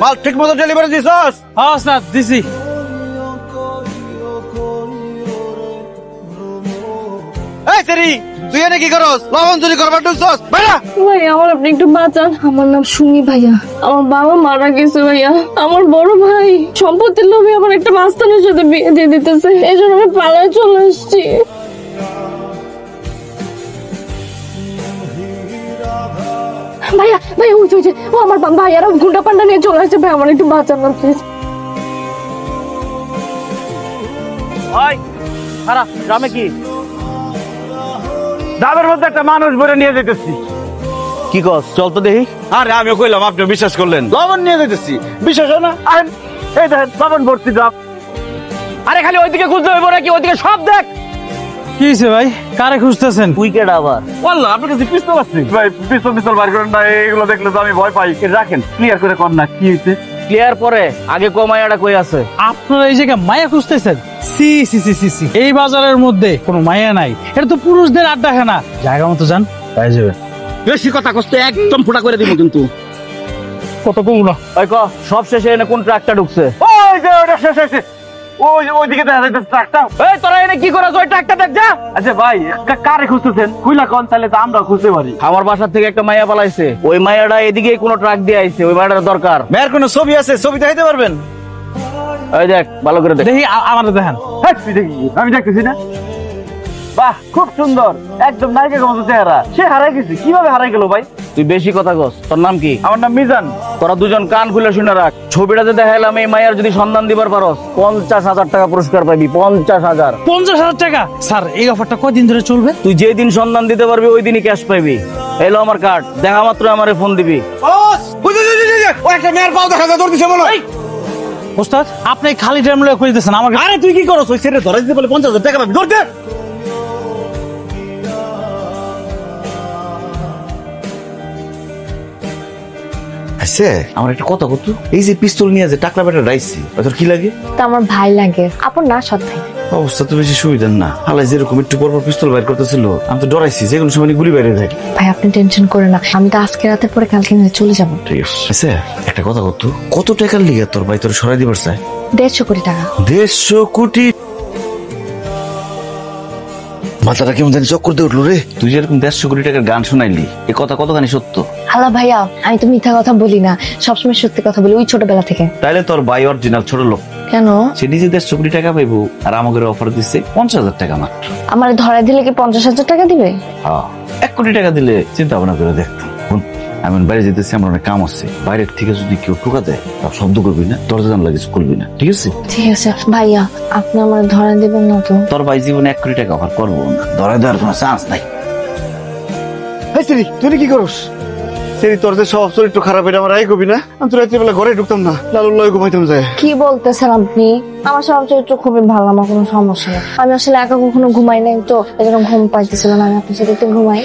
মাল ঠিক মতো ডেলিভারি দিছস? হ্যাঁ ওস্তাদ দিছি। এই সেরি, তুই এনে কি করস? লবণ চুরি করবার ঢুকছস? বাইরা! ভাই আমার আপনি একটু বাঁচান। আমার নাম সুমি ভাইয়া। আমার বাবা মারা গেছে ভাইয়া। আমার বড় ভাই সম্পত্তির লোভে আমার একটা মাস্তানের সাথে বিয়ে দিয়ে দিতেছে, এই জন্য আমি পালায় চলে আসছি। ভাইয়া ভাইয়া ওই যে ও আমার ভাইয়ারা গুন্ডা পান্ডা নিয়ে চলে আসছে, ভাই আমার একটু বাঁচান না প্লিজ। ওই খারাপ গ্রামে কি ডাবের মধ্যে একটা মানুষ ভরে নিয়ে যেতেছি। কি কস? চল তো দেখি। আরে আমিও কইলাম, আপনি বিশ্বাস করলেন। লবণ নিয়ে যেতেছি, বিশ্বাস হয় না? আরে এই দেখেন লবণ ভর্তি ডাব। আরে খালি ওইদিকে খুঁজতে হইব নাকি? ওইদিকে সব দেখ। কি হয়েছে ভাই? কারে খুঁজতেছেন? উইকেট আবার বললো আপনার কাছে পিস্তল আছে ভাই? পিস্তল বার করেন না, এগুলো দেখলে তো আমি ভয় পাই। রাখেন, ক্লিয়ার করে কর না কি হয়েছে। ক্লিয়ার পরে আগে কমায়াটা কই আছে? আপনারা এই জায়গায় মায়া খুঁজতেছেন? সি সি সি সি সি, এই বাজারের মধ্যে কোনো মায়া নাই। এটা তো পুরুষদের আড্ডাখানা। জায়গা মতো যান, পাই যাবেন। বেশি কথা কষ্ট একদম ফুটা করে দিব কিন্তু। কত কমুনা ওই ক সব শেষে এনে কোন ট্রাকটা ঢুকছে? ওই যে ওটা শেষ হয়েছে, ওইদিকে দেখা যাচ্ছে ট্রাকটা। এই তোরা এনে কি করাস? ওই ট্রাকটা দেখ যা। আচ্ছা ভাই, কারে খুঁজতেছেন? খুইলা কোন, তাহলে তো আমরা খুঁজতে পারি। আমার বাসা থেকে একটা মাইয়া পালাইছে, ওই মাইয়াটা এদিকে কোনো ট্রাক দিয়ে আইছে, ওই মাইয়াটার দরকার। মেয়ের কোনো ছবি আছে? ছবি দেখাইতে পারবেন? ওই দেখ, ভালো করে দেখ। দেখি আমার দেখেন। আমি দেখতেছি না? বাহ, খুব সুন্দর, একদম নায়িকার মতো চেহারা। সে হারাই গেছে, কিভাবে হারাই গেল ভাই? তুই বেশি কথা কস। তোর নাম কি? আমার নাম মিজান। তোরা দুজন কান খুলে শুনে রাখ, ছবিটাতে দেখাইলাম এই মায়ের যদি সন্ধান দিবার পারস 50,000 টাকা পুরস্কার পাবি। 50,000। 50,000 টাকা? স্যার এই অফারটা কয়দিন ধরে চলবে? তুই যে দিন সন্ধান দিতে পারবি ওই দিনই ক্যাশ পাইবি। এলো আমার কার্ড, দেখা মাত্র আমারে ফোন দিবি। ওস্তাদ আপনি খালি টাইম লয়ে খুঁজতেছেন আমাকে? আরে তুই কি করছ? ওই ছেলে ধরে দিতে বলে 50,000 টাকা পাবি। ধরতে আচ্ছা, আমার একটা কথা কত, এই যে পিস্তল নিয়ে যে টাকলা বেটা রাইছি, তোর কি লাগে? তা আমার ভাই লাগে, আপন না সৎ ভাই। অবস্থা তো বেশি সুবিধার না। আলাই যেরকম একটু পর পর পিস্তল বাইর করতেছিল, আমি তো ডরাইছি যে কোনো সময় গুলি বাইরে থাকে। ভাই আপনি টেনশন করে না, আমি তো আজকে রাতে পরে কালকে চলে যাবো। ঠিক আছে। আচ্ছা একটা কথা কত, কত টাকার লিগে তোর ভাই তোর সরাই দিবার চায়? 150 কোটি টাকা। 150 কোটি? মাথাটা কেমন জানি চক্কর দিয়ে উঠলো রে। তুই যেরকম 150 কোটি টাকার গান শোনাইলি, এ কথা কতখানি সত্য? হালা ভাইয়া, আমি তো মিথ্যা কথা বলি না, সবসময় সত্যি কথা বলি, ওই ছোটবেলা থেকে। তাইলে তোর ভাই অরিজিনাল ছোট লোক। কেন? সে নিজে 150 কোটি টাকা পাইবো, আর আমাকে অফার দিচ্ছে 50,000 টাকা মাত্র। আমার ধরাই দিলে কি 50,000 টাকা দিবে? হ্যাঁ, 1 কোটি টাকা দিলে চিন্তা ভাবনা করে দেখতাম। আমি বাইরে যেতেছি, আমার অনেক কাম আছে। বাইরের থেকে যদি কেউ টোকা দেয়, তাও শব্দ করবি না, দরজা জানলা কিছু করবি না, ঠিক আছে? ঠিক আছে ভাইয়া, আপনি আমার ধরাই দিবেন না তো? তোর ভাই জীবনে 1 কোটি টাকা অফার করবো না, ধরাই দেওয়ার কোনো চান্স নাই। তুই কি করস? সেরি তোর যে সব চরিত্র খারাপ, এটা আমার আই কবি না। আমি তো রাত্রি বেলা ঘরে ঢুকতাম না, লালুল্লাহ ঘুমাইতাম যায়। কি বলতেছেন আপনি? আমার সব চরিত্র খুবই ভালো, আমার কোনো সমস্যা নেই। আমি আসলে একা কখনো ঘুমাই নাই তো, এজন্য ঘুম পাইতেছিল না। আমি আপনার সাথে একটু ঘুমাই।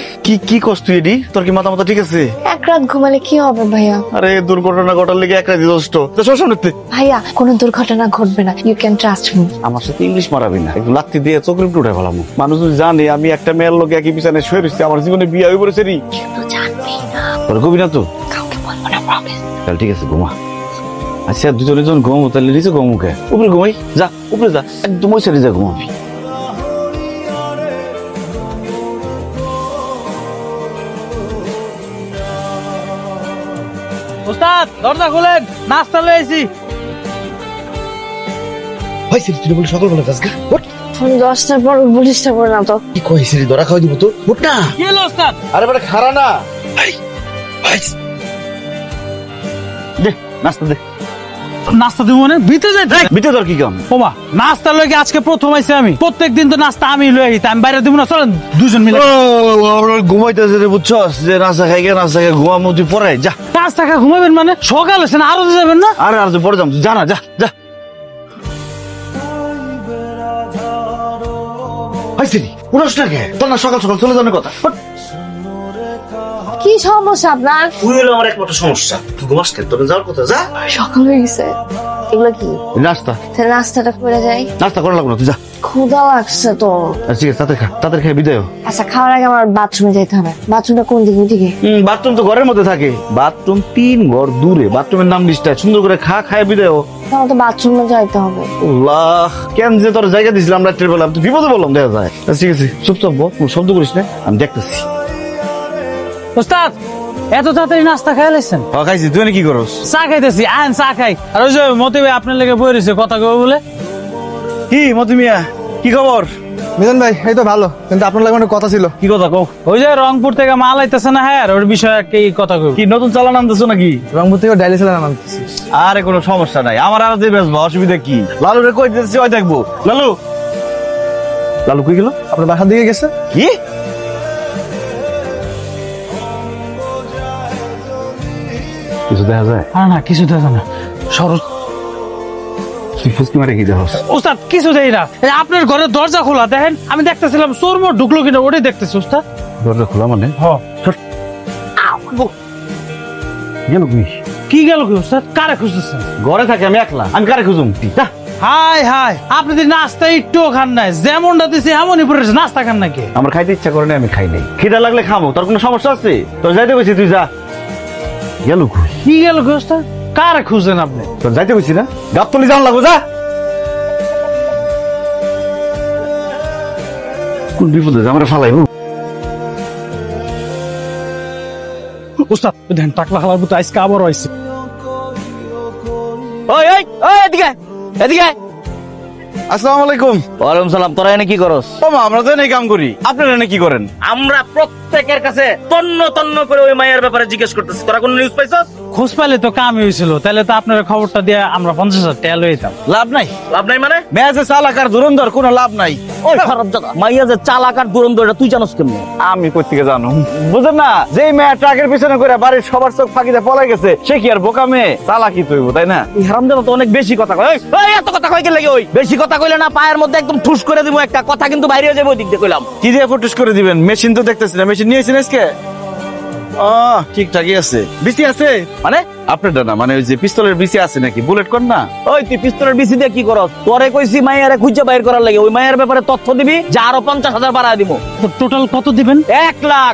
কি কস তুই এডি? তোর কি মাথা ঠিক আছে? এক রাত ঘুমালে কি হবে ভাইয়া? আরে দুর্ঘটনা ঘটার লেগে 1 রাত যথেষ্ট। ভাইয়া কোনো দুর্ঘটনা ঘটবে না, ইউ ক্যান ট্রাস্ট মি। আমার সাথে ইংলিশ মারাবি না, একটু লাত্তি দিয়ে চোখের উপরে উঠে ফেলাম। মানুষ যদি জানে আমি একটা মেয়ের লোক একই বিছানায় শুয়ে রয়েছি, আমার জীবনে বিয়ে হয়ে পড়েছে। কিন্তু জানবি না। তোর কবি না তো? কাউকে বলবো না, প্রমিস। তাহলে ঠিক আছে, ঘুমা। আচ্ছা দুজনে যখন ঘুমাবো, তাহলে নিচে ঘুমুকে উপরে ঘুমাই। যা উপরে যা, একদম ওই সাইডে যা ঘুমাবি। ওস্তাদ দরজা খুলেন, নাস্তা লয়ে আইছি। ভাই সিরি, তুই বলে সকালবেলা যাস গা? আমি 10টার পর 19টা পর না তো। কি কই সিরি, ধরা খাওয়াই দিব তো? উঠ না। কি হলো ওস্তাদ? আরে বেটা খারা না ভাই, ভাই দে নাস্তা দে। নাস্তা দিব মানে ভিতরে যাই? ভিতরে তোর কি কাম? ওমা, নাস্তা লয়ে আজকে প্রথম আইছি আমি। প্রত্যেকদিন তো নাস্তা আমি লয়ে আইছি, আমি বাইরে দিব না। চলেন দুজন মিলে। ঘুমাইতেছে রে, বুঝছস? যে নাস্তা খাই ঘুমামো, তুই পরে যা। নাস্তা খাই ঘুমাবেন মানে? সকাল হয়েছে না, আরো যাবেন না? আরে আর পরে যাম, তুই যা না, যা যা। ভাই সিরি, উড়স না কে? তোর না সকাল সকাল চলে যাওয়ার কথা? কি সমস্যা আপনার? তুই হলো আমার একমাত্র সমস্যা। তুই ঘুমাস কে? তোর যাওয়ার কথা, যা। সকাল হয়ে গেছে। এগুলো কি? নাস্তা। তাহলে নাস্তাটা করে যাই। নাস্তা করা লাগবে না, তুই যা। ক্ষুধা লাগছে তো। ঠিক আছে, তাদের খেয়ে বিদায় হ। আচ্ছা, খাওয়ার আগে আমার বাথরুমে যেতে হবে। বাথরুমটা কোন দিকে? ওইদিকে? বাথরুম তো ঘরের মধ্যে থাকে। বাথরুম 3 ঘর দূরে। বাথরুমের নাম লিস্টটা সুন্দর করে খায় বিদায় হ। আমার তো বাথরুমে যাইতে হবে। আল্লাহ, কেন যে তোর জায়গা দিছিলাম রাত্রে বেলা, তুই বিপদে বললাম দেখা যায়। ঠিক আছে, চুপচাপ বল, কোনো শব্দ করিস না, আমি দেখতেছি। ওস্তাদ, এত তাড়াতাড়ি নাস্তা খাই লাইছেন? খাইছি, তুই কি করস? চা খাইতেছি, আন চা খাই। আর ওই যে মতি ভাই আপনার লেগে বই রয়েছে কথা কবে বলে। কি মতি মিয়া, কি খবর? মিলন ভাই, এই তো ভালো, কিন্তু আপনার লাগে অনেক কথা ছিল। কি কথা কও? ওই যে রংপুর থেকে মাল আইতেছে না, হ্যাঁ, ওর বিষয়ে কি কথা কব। কি নতুন চালান আনতেছো নাকি? রংপুর থেকে ডাইলি ছিলেন আনতেছি। আরে কোনো সমস্যা নাই, আমার আর যে বেসবো, অসুবিধা কি? লালু রে কই দিতেছি, ওই দেখবো। লালু কই গেল? আপনার বাসার দিকে গেছে। কি? কিছু দেখা যায়? আর না, কিছু দেখা না। সরজ তুই ফুসকি মারে কি দেখস? ওস্তাদ, কিছু দেই না। এই আপনার ঘরের দরজা খোলা, দেখেন। আমি দেখতেছিলাম চোর মোর ঢুকলো কিনা, ওটাই দেখতেছি ওস্তাদ। দরজা খোলা মানে? হ। গেল কই? কি গেল কি ওস্তাদ? কারে খুঁজতেছেন? ঘরে থাকে, আমি একলা, আমি কারে খুঁজুম? হাই হাই, আপনি তো নাস্তা একটুও খান নাই, যেমনটা দিছে এমনই পড়েছে, নাস্তা খান নাকি? আমার খাইতে ইচ্ছা করে না, আমি খাই নাই। খিদা লাগলে খাবো, তোর কোনো সমস্যা আছে? তোর যাইতে কইছি, তুই যা। গেল কই? কি গেল কি ওস্তাদ? কারে খুঁজছেন আপনি? তোর যাইতে কইছি না, গাবতলি যাওয়ান লাগবো, যা। কোন বিপদে যে আমরা ফালাইবো? ওস্তাদ, দেখেন টাকলা খালার মতো আজকে আবার হয়েছে। ওই ওই ওই, এদিকে এদিকে। আসসালামু আলাইকুম। ওয়ালাইকুম সালাম। তোরা এনে কি করস? ওমা, আমরা তো এই কাম করি, আপনারা এনে কি করেন? আমরা প্রত্যেকের কাছে তন্ন তন্ন করে ওই মায়ের ব্যাপারে জিজ্ঞেস করতেছি। তোরা কোন নিউজ পাইছস? খোঁজ পাইলে তো কামই হয়েছিল, তাহলে তো আপনার খবরটা দিয়ে আমরা 50,000 টাকা লয়ে যেতাম। লাভ নাই। লাভ নাই মানে? মেয়াজে চালাকার ধুরন্ধর, কোনো লাভ নাই। ওই খারাপ জায়গা, মাইয়া যে চালাকার দুরন্ত, এটা তুই জানোস কেমনে? আমি কই থেকে জানো? বুঝেন না, যেই মেয়ে ট্রাকের পিছনে করে বাড়ির সবার চোখ ফাঁকিতে পলাই গেছে, সে কি আর বোকা মেয়ে? চালাকি তুইব, তাই না? এই হারামজাদা তো অনেক বেশি কথা কয়। ওই এত কথা কয় কি লাগে? ওই বেশি কথা কইলে না পায়ের মধ্যে একদম ঠুস করে দিব একটা কথা, কিন্তু বাইরে হয়ে যাবে। ওই দিক দিয়ে কইলাম। কি দিয়ে ফুটুস করে দিবেন? মেশিন তো দেখতেছি না। মেশিন নিয়েছেন আজকে? ঠিকঠাকই আছে। বিসি আছে মানে? আপনারটা না, মানে ওই যে পিস্তলের বিসি আছে নাকি? বুলেট কোন না? ওই তুই পিস্তলের বিসি দিয়ে কি করস? তোরে কইছি মাইয়ারে খুঁজে বাইর করার লাগে। ওই মাইয়ার ব্যাপারে তথ্য দিবি, যা আরো 50,000 বাড়ায় দিব। টোটাল কত দিবেন? 1 লাখ।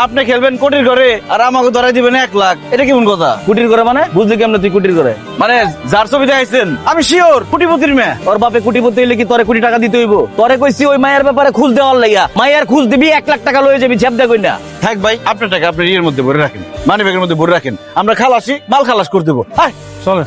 আপনি খেলবেন কোটির ঘরে, আর আমাকে ধরাই দিবেন 1 লাখ। এটা কেমন কথা? কুটির করে মানে? বুঝলি কেমনে তুই কুটির করে? মানে যার ছবি দেখাইছেন, আমি শিওর কোটিপতির মেয়ে। ওর বাপে কোটিপতি হইলে কি তোরে কোটি টাকা দিতে হইব? তোরে কইছি ওই মায়ের ব্যাপারে খুঁজ দেওয়ার লাগিয়া। মায়ের খুঁজ দিবি, 1 লাখ টাকা লয়ে যাবি, ঝেপ দেখই না। থাক ভাই, আপনার টাকা আপনার ইয়ের মধ্যে ভরে রাখেন, মানি ব্যাগের মধ্যে ভরে রাখেন। আমরা খালাসি, মাল খালাস করে দেবো। চলে।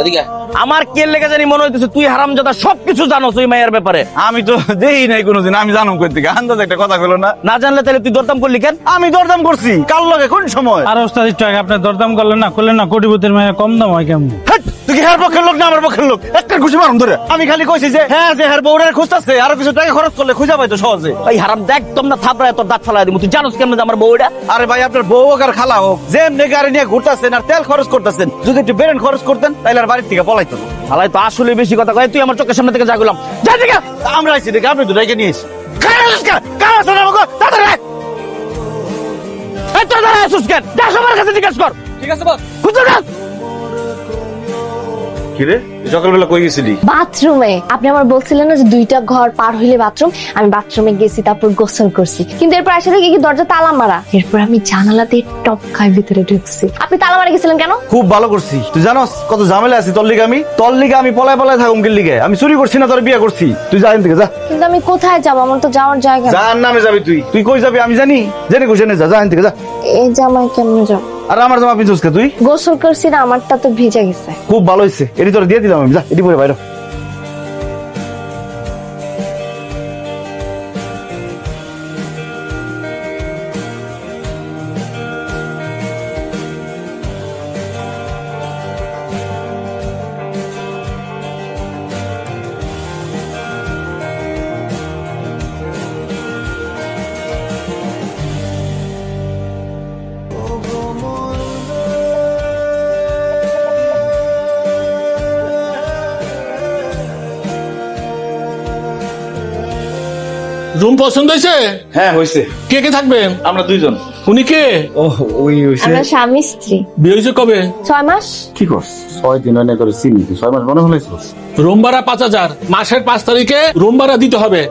এদিকে আমার কে লেগে জানি মনে হইতেছে তুই হারামজাদা সবকিছু জানোস ওই মায়ের ব্যাপারে। আমি তো দেই নাই কোনোদিন, আমি জানুম কই থেকে? আন্দাজ একটা কথা হলো না। না জানলে তাহলে তুই দরদাম করলি কেন? আমি দরদাম করছি কার লগে, কোন সময়? আর ওস্তাদ, একটু আগে আপনি দরদাম করলেন না, কোটিপতির মেয়ে কম দাম হয় কেমন? হেৎ, তুই কি হের পক্ষের লোক না আমার পক্ষের লোক? একটা খুশি মারুম ধরে। আমি খালি কইছি যে হ্যাঁ, যে হের বউরের খুঁজতেছে, আরো কিছু টাকা খরচ করলে খুঁজে পাইতো সহজে। এই হারাম দেখ, তোমরা থাপড়ায় তোর দাঁত ফালাই দিব। তুই জানোস কেমনে যে আমার বউটা? আরে ভাই, আপনার বউ হোক আর খালা হোক, যে এমনি গাড়ি নিয়ে ঘুরতেছেন আর তেল খরচ করতেছেন, যদি একটু বেরেন খরচ করতেন তাইলে আর বাড়ির থেকে পলাইতো না। ফালাই তো আসলে বেশি কথা কয়। তুই আমার চোখের সামনে থেকে জাগুলাম, যা থেকে। আমরা আইছি দেখে আপনি দুটাইকে নিয়ে এসি। তোর দাঁড়ায় আসুস কেন? যা সবার কাছে জিজ্ঞেস কর। ঠিক আছে বস। খুঁজে যা। কি রে, সকালবেলা কই গেছিলি? বাথরুমে। আপনি আমার বলছিলেন না যে 2টা ঘর পার হইলে বাথরুম। আমি বাথরুমে গেছি, তারপর গোসল করছি, কিন্তু এরপর আসলে কি দরজা তালা মারা। এরপর আমি জানালাতে টপকায় ভিতরে ঢুকছি। আপনি তালা মারা গেছিলেন কেন? খুব ভালো করছি। তুই জানোস কত ঝামেলা আছে তোর লিগে? আমি পলায় পলায় থাকুম কি লিগে? আমি চুরি করছি না, তোর বিয়ে করছি। তুই যা এখান থেকে, যা। কিন্তু আমি কোথায় যাবো? আমার তো যাওয়ার জায়গা নেই। যার নামে যাবি তুই? তুই কই যাবি আমি জানি? জেনে খুশি যা, যা এখান থেকে, যা। এই জামাই কেমন যাও? আর আমার জামা পিছুস কে তুই? গোসল করছি না, আমারটা তো ভিজে গেছে। খুব ভালো হয়েছে, এটি তোর দিয়ে দিলাম আমি। যা, এটি পরে বাইরে। রুম পছন্দ হয়েছে? হ্যাঁ হয়েছে। কে কে থাকবেন? আমরা দুইজন। উনি কে? ও ওই হইছে আমরা স্বামী স্ত্রী। বিয়ে হয়েছে কবে? 6 মাস। কি করছ 6 দিন হয় না করে চিনি তুই 6 মাস মনে হলাইছিস রুম ভাড়া 5,000, মাসের 5 তারিখে রুম ভাড়া দিতে হবে।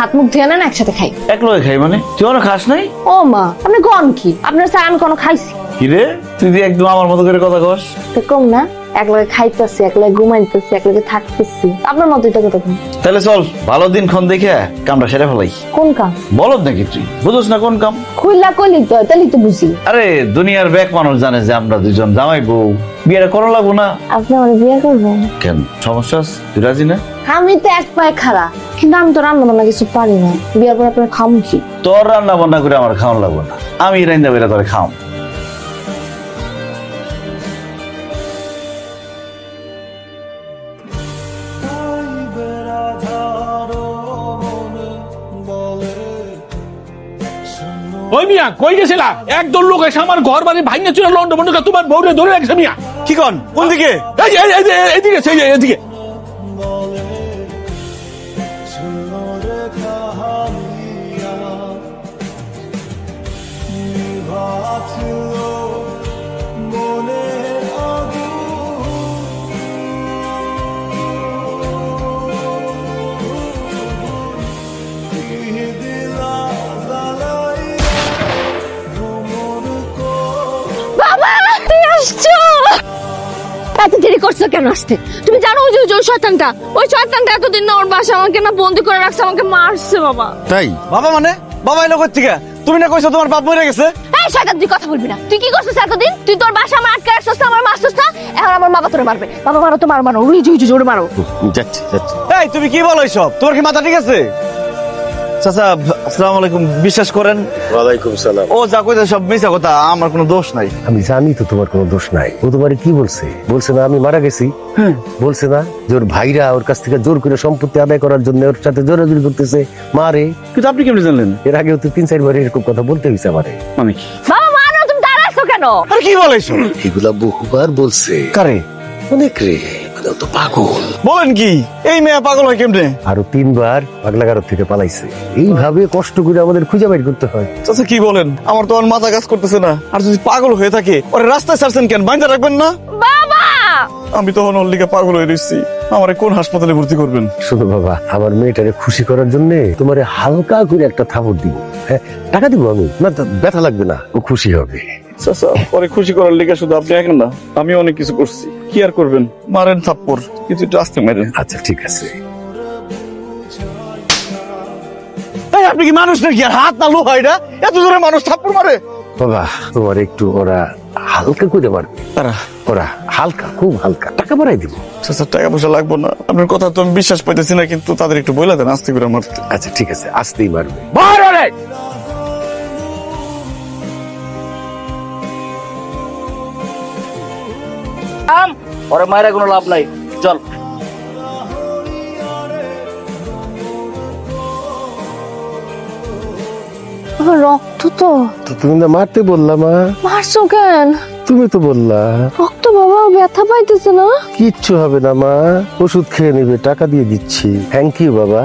হাত মুখ ধুয়ে নেন, একসাথে খাই। এক লগে খাই মানে তুই আর খাস নাই? ও মা, আপনি কোন কি? আপনার স্যার আমি কোনো খাইছি কি রে তুই যে একদম আমার মতো করে কথা কস। তো কম না? একলগে খাইতেছি, একলগে ঘুমাইতেছি, একলগে থাকতেছি, আপনার মতোই তো কথা। তাহলে চল ভালো দিন ক্ষণ দেখে কামটা সেরে ফেলাই। কোন কাম? বলদ নাকি তুই বুঝোস না কোন কাম? খুললা কইলি তো, তাহলে তো বুঝি। আরে দুনিয়ার ব্যাক মানুষ জানে যে আমরা দুজন জামাই বউ, বিয়েটা করা লাগবো না? আপনি আমার বিয়ে করবেন? কেন সমস্যা আছে? তুই রাজি না? আমি তো এক পায়ে খাড়া, কিন্তু আমি তো রান্না বান্না কিছু পারি না। বিয়ের পর আপনার খাম কি? তোর রান্না বান্না করে আমার খাওয়ান লাগবো না, আমি রান্না বেড়া তোরে খাওয়াম। ওই মিয়া কই গেছিলা? একদল লোক এসে আমার ঘর বাড়ি ভাঙা চুরা লন্ড বন্ড করে তোমার বউরে ধরে রাখছে মিয়া। কি কন? কোন দিকে? এইদিকে এইদিকে। বাবা তুই আসছো? এত দেরি করছো কেন আসতে? তুমি জানো ওই যে ওই শয়তানটা এতদিন না ওর বাসা আমাকে না বন্দি করে রাখছে, আমাকে মারছে বাবা। তাই বাবা মানে বাবা এলো কই থেকে? তুমি না কইছো তোমার বাপ মরে গেছে? এই শয়তান, তুই কথা বলবি না। তুই কি করছিস এতদিন? তুই তোর বাসা আমার আটকে রাখছিস, আমার মারছিস না? এখন আমার বাবা তোরে মারবে। বাবা মারো তো মারো, উই জোরে মারো। যাচ্ছে যাচ্ছে এই তুমি কি বলো এইসব? তোমার কি মাথা ঠিক আছে? চাচা আসসালামু আলাইকুম, বিশ্বাস করেন ওয়ালাইকুম সালাম। ও যা কইছে সব মিছা কথা, আমার কোনো দোষ নাই। আমি জানি তো তোমার কোনো দোষ নাই। ও তোমার কি বলছে? বলছে না আমি মারা গেছি? বলছে না যে ওর ভাইরা ওর কাছ থেকে জোর করে সম্পত্তি আদায় করার জন্য ওর সাথে জোরাজুরি করতেছে, মারে? কিন্তু আপনি কেমনে জানলেন? এর আগেও তো 3-4 বার এরকম কথা বলতে হয়েছে আমারে। মানে কি? বাবা মারো, তুমি দাঁড়াচ্ছ কেন? আর কি বলো এইসব? এগুলা বহুবার বলছে। কারে? অনেক রে, ওরা তো পাগল। বলেন কি? এই মেয়ে পাগল হয় কেমনে? আরো 3 বার পাগলাগারদ থেকে পালাইছে। এইভাবে কষ্ট করে আমাদের খুঁজে বাইর করতে হয়। চাচা কি বলেন? আমার তো আর মাথা কাজ করতেছে না। আর যদি পাগল হয়ে থাকে ওরে রাস্তায় ছাড়ছেন কেন? বাইন্দা রাখবেন না? বাবা আমি তখন ওর লিগে পাগল হয়ে রইছি। আমারে কোন হাসপাতালে ভর্তি করবেন? শোনো বাবা, আমার মেয়েটারে খুশি করার জন্য তোমারে হালকা করে একটা থাপড় দিব। হ্যাঁ, টাকা দিব আমি, না তো ব্যথা লাগবে না, ও খুশি হবে। চাচা পরে খুশি করার লিগে শুধু আপনি একা না, আমি অনেক কিছু করছি। কি আর করবেন? মারেন থাপ্পড়, কিন্তু একটু আস্তে মারেন। আচ্ছা ঠিক আছে। এই আপনি কি মানুষ নাকি? আর হাত না লোহা এটা? এত জোরে মানুষ থাপ্পড় মারে? বাবা তোমার একটু ওরা হালকা করে মারবে। তারা ওরা হালকা, খুব হালকা, টাকা বাড়াই দিব। চাচা টাকা পয়সা লাগবো না, আপনার কথা তো আমি বিশ্বাস পাইতেছি না, কিন্তু তাদের একটু বলে দেন আস্তে করে মারতে। আচ্ছা ঠিক আছে, আসতেই মারবে। ওরে মায়েরা কোনো লাভ নাই, চল। রক্ত তো। তো তুমি না মারতে বললা মা, মারছো কেন? তুমি তো বললা। রক্ত বাবা, ব্যথা পাইতেছে না? কিচ্ছু হবে না মা, ওষুধ খেয়ে নেবে, টাকা দিয়ে দিচ্ছি। থ্যাংক ইউ বাবা।